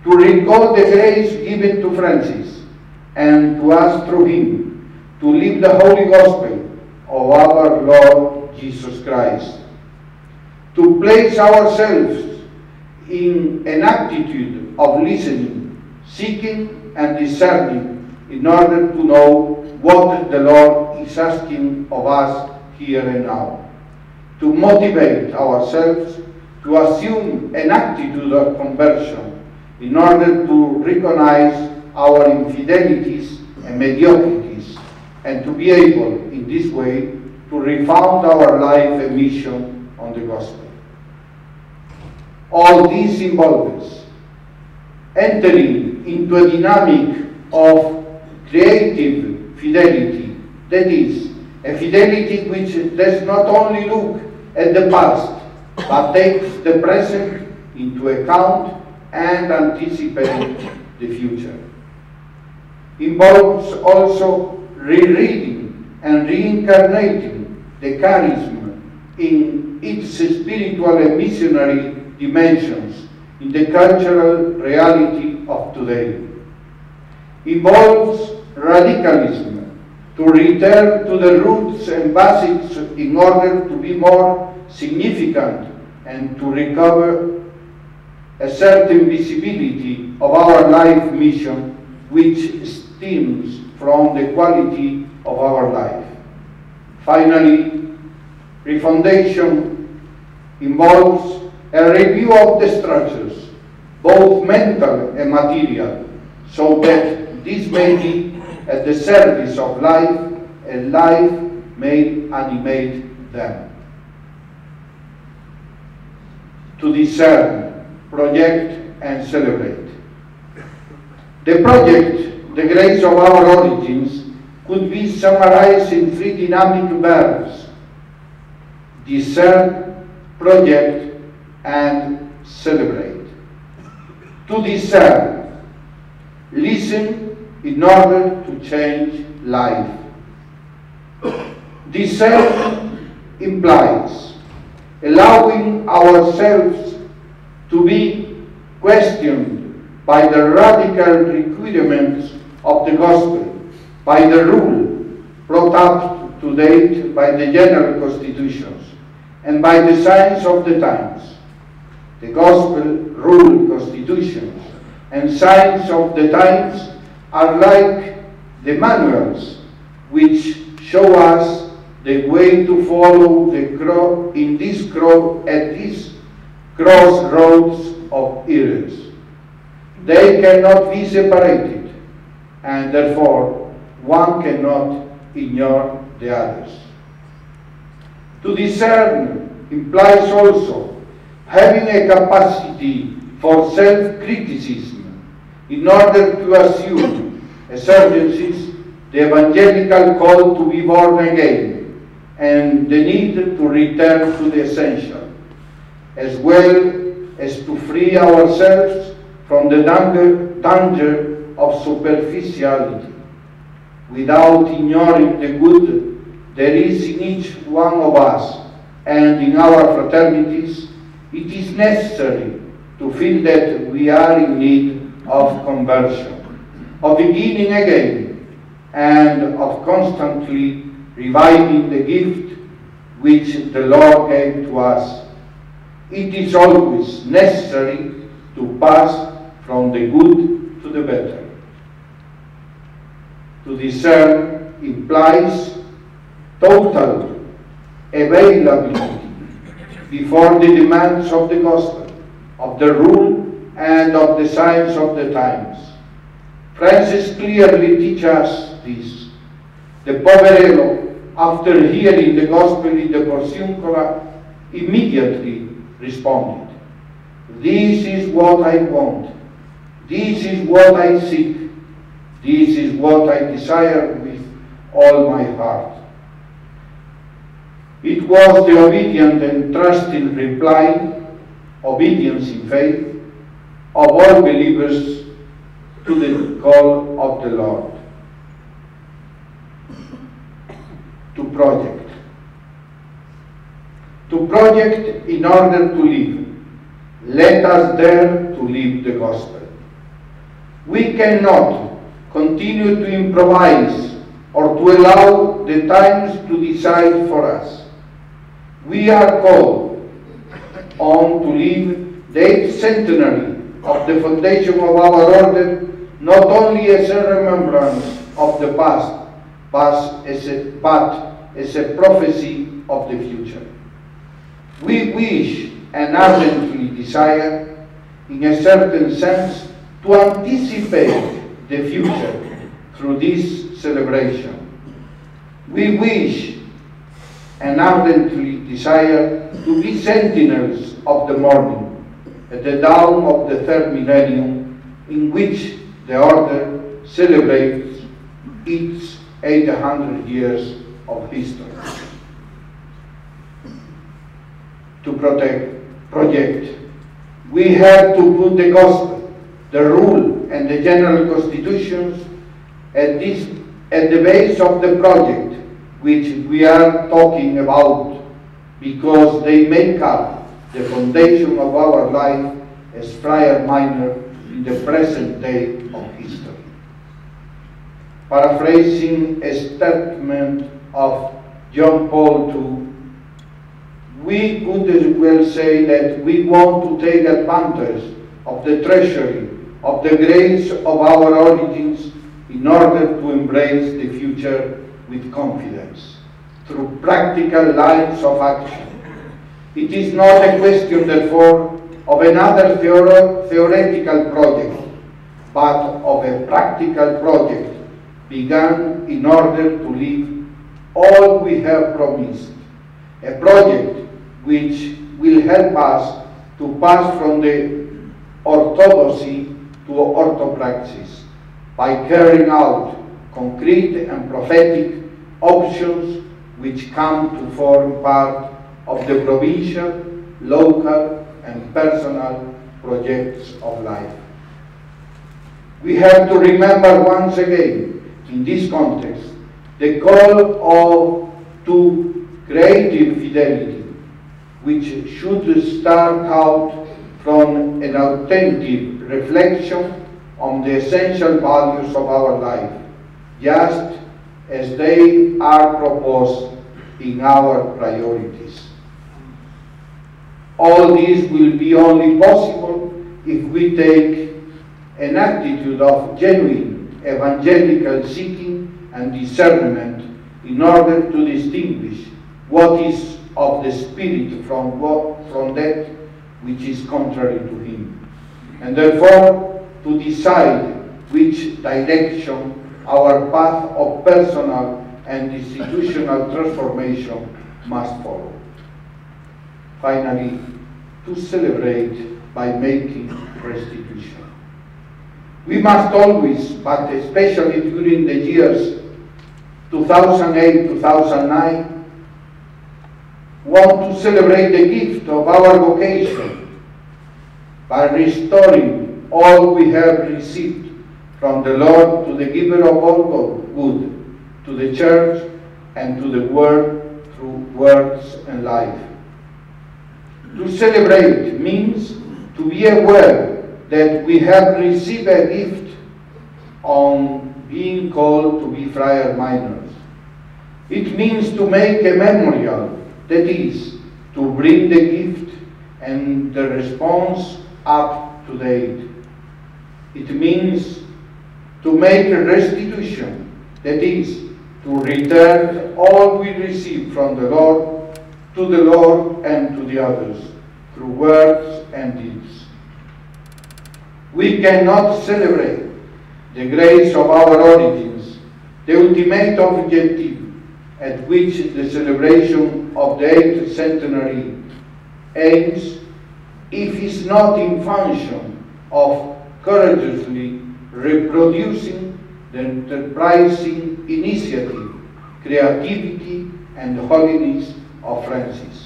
to recall the grace given to Francis, and to ask through him to live the Holy Gospel of our Lord Jesus Christ, to place ourselves in an attitude of listening, seeking, and discerning in order to know what the Lord is asking of us here and now, to motivate ourselves to assume an attitude of conversion in order to recognize our infidelities and mediocrities, and to be able in this way to refound our life and mission on the gospel. All this involves entering into a dynamic of creative fidelity, that is, a fidelity which does not only look at the past, but takes the present into account and anticipates the future. Involves also rereading and reincarnating the charism in its spiritual and missionary dimensions in the cultural reality of today. Involves radicalism, to return to the roots and basics in order to be more significant and to recover a certain visibility of our life mission, which stems from the quality of our life. Finally, refoundation involves a review of the structures, both mental and material, so that this may be at the service of life, and life may animate them. To discern, project, and celebrate. The project, the grace of our origins, could be summarized in three dynamic verbs: discern, project, and celebrate. To discern, listen in order to change life. Discern implies allowing ourselves to be questioned by the radical requirements of the gospel, by the rule brought up to date by the general constitutions, and by the signs of the times. The gospel, rule, constitutions, and signs of the times are like the manuals which show us the way to follow at this crossroads of eras. They cannot be separated, and therefore one cannot ignore the others. To discern implies also having a capacity for self-criticism in order to assume as urgencies the evangelical call to be born again and the need to return to the essential, as well as to free ourselves from the danger of superficiality, without ignoring the good there is in each one of us and in our fraternities. It is necessary to feel that we are in need of conversion, of beginning again, and of constantly reviving the gift which the Lord gave to us. It is always necessary to pass from the good to the better. To discern implies total availability before the demands of the gospel, of the rule, and of the signs of the times. Francis clearly teaches us this. The poverello, after hearing the gospel in the Porciúncula, immediately responded, "This is what I want. This is what I seek. This is what I desire with all my heart." It was the obedient and trusting reply, obedience in faith, of all believers to the call of the Lord. To project. To project in order to live. Let us dare to live the gospel. We cannot continue to improvise or to allow the times to decide for us. We are called on to live the 8th centenary of the foundation of our order not only as a remembrance of the past, but as a prophecy of the future. We wish and ardently desire, in a certain sense, to anticipate the future through this celebration. We wish and ardently desire to be sentinels of the morning at the dawn of the third millennium, in which the Order celebrates its 800 years of history. To project, we have to put the gospel, the rule, and the general constitutions at the base of the project which we are talking about, because they make up the foundation of our life as Friar Minor in the present day of history. Paraphrasing a statement of John Paul II, we could as well say that we want to take advantage of the treasury of the grace of our origins in order to embrace the future with confidence, through practical lines of action. It is not a question, therefore, of another theoretical project, but of a practical project begun in order to live all we have promised, a project which will help us to pass from the orthodoxy to orthopraxis by carrying out concrete and prophetic options which come to form part of the provincial, local, and personal projects of life. We have to remember once again, in this context, the call to creative fidelity, which should start out from an authentic reflection on the essential values of our life, just as they are proposed in our priorities. All this will be only possible if we take an attitude of genuine evangelical seeking and discernment in order to distinguish what is of the Spirit from that which is contrary to Him, and therefore to decide which direction our path of personal and institutional transformation must follow. Finally, to celebrate by making restitution. We must always, but especially during the years 2008-2009, want to celebrate the gift of our vocation by restoring all we have received from the Lord to the giver of all good, to the Church and to the world through words and life. To celebrate means to be aware that we have received a gift on being called to be Friar Minors. It means to make a memorial, that is, to bring the gift and the response up to date. It means to make a restitution, that is, to return all we receive from the Lord to the Lord and to the others, through words and deeds. We cannot celebrate the grace of our origins, the ultimate objective at which the celebration of the 8th centenary aims, if it's not in function of courageously reproducing the enterprising initiative, creativity, and holiness of Francis.